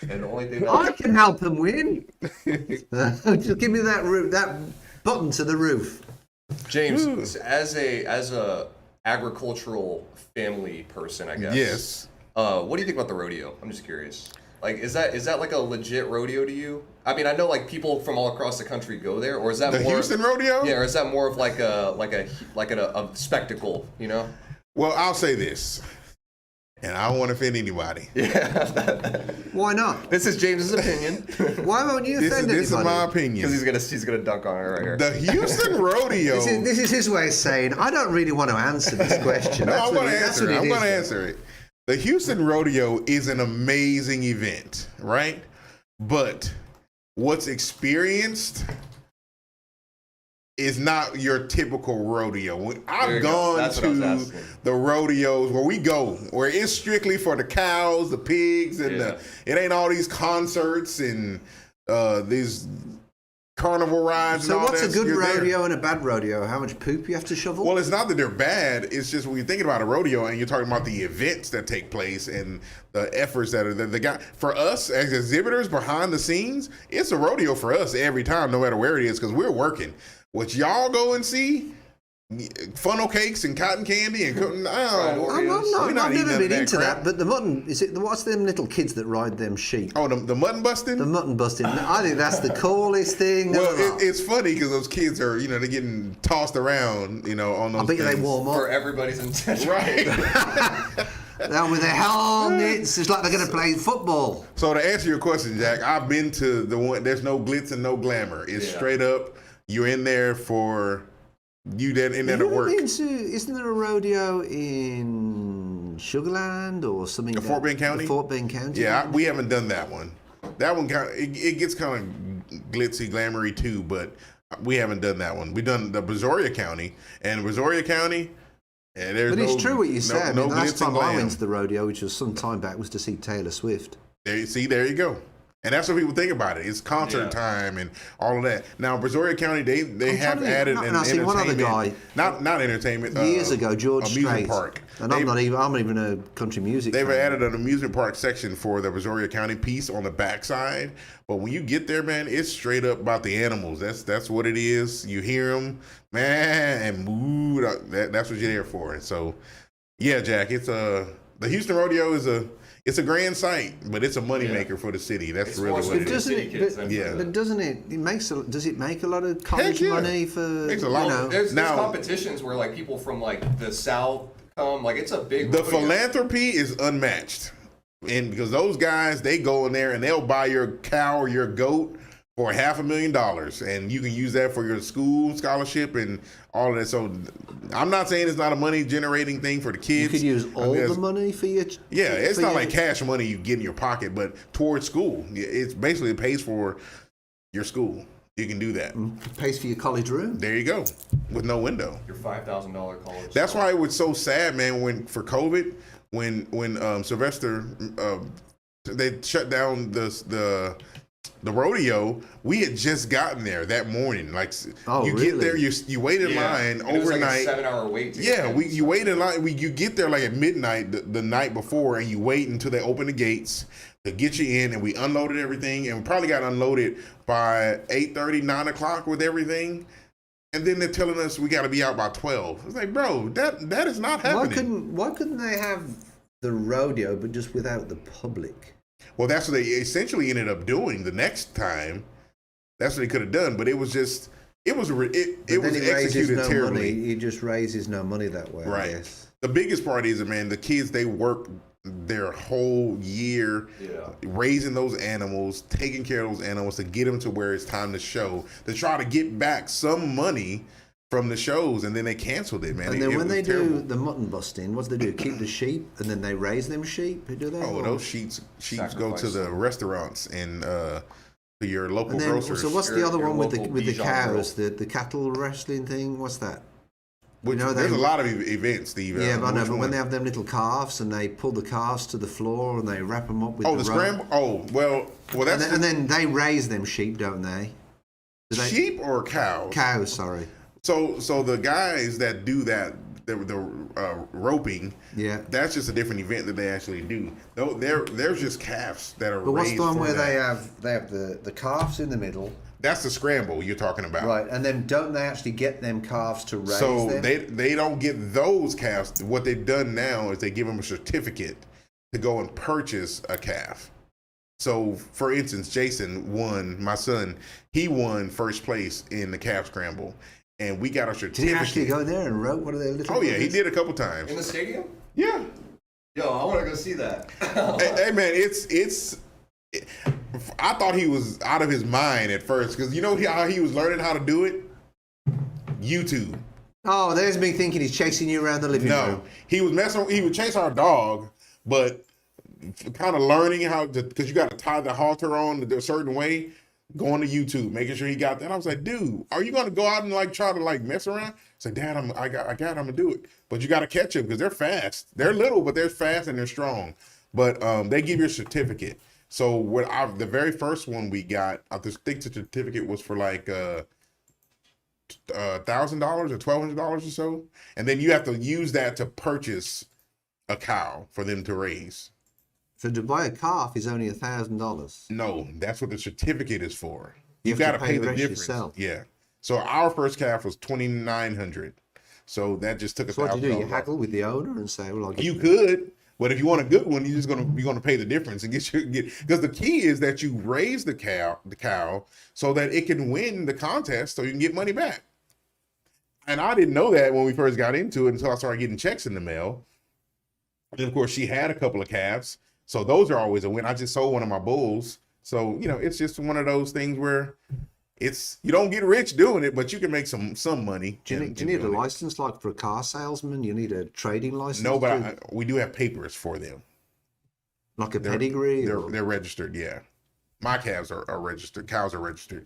And the only thing I can help them win. Just give me that button to the roof. James, as a agricultural family person, I guess. Yes. What do you think about the rodeo? I'm just curious. Like, is that like a legit rodeo to you? I mean, I know like people from all across the country go there, or is that the more Houston rodeo? Yeah, or is that more of like a spectacle? You know? Well, I'll say this, and I don't want to offend anybody. Yeah. Why not? This is James's opinion. Why won't you offend anybody? This is my opinion. Because he's gonna dunk on it right here. The Houston rodeo. This is his way of saying, I don't really want to answer this question. No, I'm going to answer it. I'm going to answer it. The Houston rodeo is an amazing event, right? But what's experienced is not your typical rodeo. I've gone to the rodeos where it's strictly for the cows, the pigs, and it ain't all these concerts and these carnival rides. So and all what's that. a good rodeo and a bad rodeo? How much poop you have to shovel? Well, it's not that they're bad. It's just when you're thinking about a rodeo and you're talking about the events that take place and the efforts that are the guy. For us as exhibitors behind the scenes, it's a rodeo for us every time, no matter where it is, because we're working. What y'all go and see, funnel cakes and cotton candy and I've never been into that. But the mutton, what's them little kids that ride them sheep? Oh, the mutton busting? The mutton busting. I think that's the coolest thing. Well, it's funny because those kids are, they're getting tossed around, on those I bet they warm up. For everybody's intention. Right. Now with their helmets, it's like they're going to play football. So to answer your question, Jack, I've been to the one, there's no glitz and no glamour. It's straight up, you're in there for... You did in there to work. Isn't there a rodeo in Sugarland or something? Fort Bend County? Fort Bend County. Yeah, we haven't done that one. That one it gets kind of glitzy, glamoury too, but we haven't done that one. We've done the Brazoria County, and Brazoria County. And there's but it's true what you said. No the last time I went glam. to the rodeo, which was some time back, was to see Taylor Swift. There you go. And that's what people think about it. It's concert time and all of that. Now, Brazoria County, they have added an entertainment. One other guy, not entertainment. Years ago, George amusement Strait. park. And I'm not even a country music. They've fan. added an amusement park section for the Brazoria County piece on the backside. But when you get there, man, it's straight up about the animals. That's what it is. You hear them, man, and mood. That's what you're there for. And so, yeah, Jack, it's the Houston Rodeo is It's a grand sight, but it's a moneymaker for the city. That's really what it is. But doesn't it? Does it make a lot of college money for? Makes a lot. There's competitions where like people from like the South come. Like it's a big. The philanthropy is unmatched, and because those guys they go in there and they'll buy your cow or your goat for $500,000, and you can use that for your school scholarship and all of that. So I'm not saying it's not a money generating thing for the kids. You could use all the money for your... Yeah, it's not like cash money you get in your pocket, but towards school. It's basically it pays for your school. You can do that. It pays for your college room. There you go, with no window. Your $5,000 college. That's why it was so sad, man, for COVID, when Sylvester, they shut down the rodeo. We had just gotten there that morning. Like get there, you wait in line overnight. It was like a 7-hour wait. You wait in line. You get there like at midnight the night before, and you wait until they open the gates to get you in. And we unloaded everything, and we probably got unloaded by 8:30, 9 o'clock with everything. And then they're telling us we got to be out by 12. It's like, bro, that is not happening. Why couldn't they have the rodeo but just without the public? Well, that's what they essentially ended up doing the next time. That's what they could have done, but it was executed terribly. Money. It just raises no money that way. Right. I guess. The biggest part is, man, the kids, they work their whole year raising those animals, taking care of those animals to get them to where it's time to show, to try to get back some money from the shows, and then they canceled it, man. And then when they do the mutton busting, what do they do? Keep the sheep, and then they raise them sheep? Do they? Oh, those sheep go to the restaurants and to your local grocers. So what's the other one with the cows? The cattle wrestling thing? What's that? There's a lot of events, Steve. Yeah, but I know. But when they have them little calves and they pull the calves to the floor and they wrap them up with the scramble. Oh, well, that's and then they raise them sheep, don't they? Sheep or cows? Cows, sorry. So the guys that do that, roping. Yeah. That's just a different event that they actually do. Though there's just calves that are But what's raised the one for where that. they have the calves in the middle? That's the scramble you're talking about. Right, and then don't they actually get them calves to raise So them? they don't get those calves. What they've done now is they give them a certificate to go and purchase a calf. So, for instance, Jason won, my son, he won first place in the calf scramble. And we got a certificate. Did he actually go there and rope one of their little Oh, yeah, he things? did a couple times. In the stadium? Yeah. Yo, I want to go see that. Hey, man, I thought he was out of his mind at first because you know how he was learning how to do it? YouTube. Oh, there's me thinking he's chasing you around the living room. No, he would chase our dog, but kind of learning how to, because you got to tie the halter on a certain way, going to YouTube, making sure he got that. I was like, dude, are you going to go out and like try to like mess around? It's like, Dad, I'm going to do it. But you got to catch them because they're fast. They're little, but they're fast and they're strong. But they give you a certificate. So the very first one we got, I think the certificate was for like $1,000 or $1,200 or so. And then you have to use that to purchase a cow for them to raise. So to buy a calf is only $1,000. No, that's what the certificate is for. You You have got to to pay pay the the rest difference. yourself. Yeah. So our first calf was $2,900. So that just took So what do you do? You $1,000. haggle with the owner and say, "Well, I'll give You could, but if you want a good one, you're gonna pay the difference and get because the key is that you raise the cow so that it can win the contest so you can get money back. And I didn't know that when we first got into it until I started getting checks in the mail. And of course, she had a couple of calves, so those are always a win. I just sold one of my bulls, so it's just one of those things where you don't get rich doing it, but you can make some money. Do you need a license like for a car salesman? You need a trading license? No, but we do have papers for them. Like a pedigree? They're registered, yeah. My calves are registered. Cows are registered.